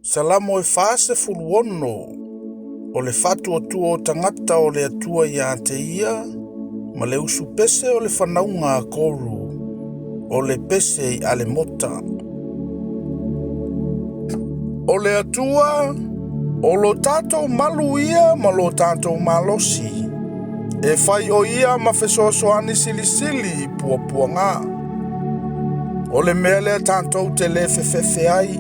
Salamo e fase fuluono o le fatu atua o tangata o le atua ia te ia, ma le usu pese o le whanaunga a koru, o le pese i ale mota. O le atua, o lo tātou malu ia ma lo tātou malosi, e whai o ia ma fesoasoani silisili pua ngā. O le mea lea tātou te le fefefe ai,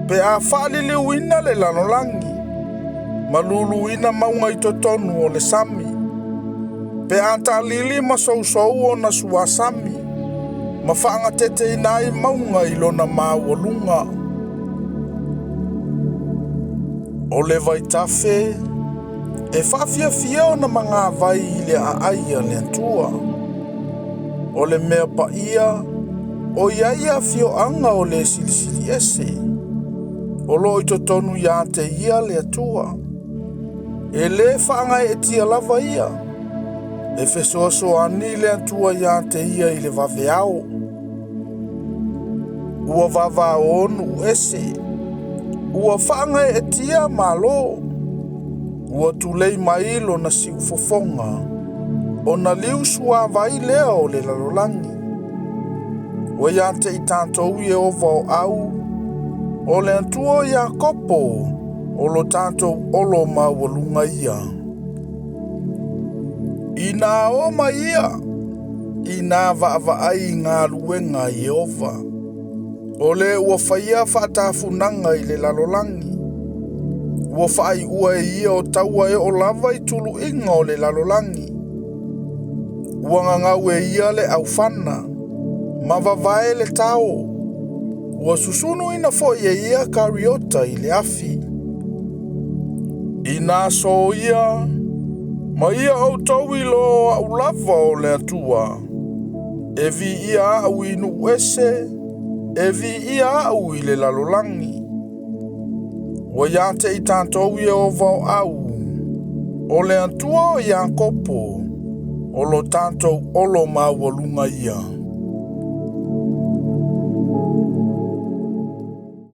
pe a whaalili uina le lanolangi, ma lulu ina maunga i totonu o le sami, pe a tālili ma sousou o na suasami, ma whaanga tete inai maunga i lona māualunga. O le vai tafe, e whawhia fia o na mga vai i le a aia le atua. O le mea pa ia, o iaia fio anga o le silisili ese. O lo i totonu ia te ia le atua. E le whaanga e tia lava ia. E fesoaso ani le atua ia te ia i le waweao. Ua wawa onu ese. Ua whaanga e tia malo. Ua tulei mailo na si ufofonga. O na liu sua vai leo le lalolangi. Ua ia te i tātou i e ova o au. O le atua ia kopo. O lo tātou olo maualunga ia. Ina oma ia. Ina vaai ngā luenga i ova. O le ua whaia whaatafunanga i le lalolangi. Ua whai ua e ia o taua e o lava i tulu inga o le lalolangi. Ua ngangau e ia le au whana. Ma vavae le tao. Ua susunu ina fo ia ia kariota i le afi. Ina so ia. Ma ia au tau i lo au lava o le atua. E vi ia au inu ese. E vi ia au i le lalolangi. Wa ia te i tātou i o vau au. O le atua o ia kopo. O lo tātou olo maualunga ia.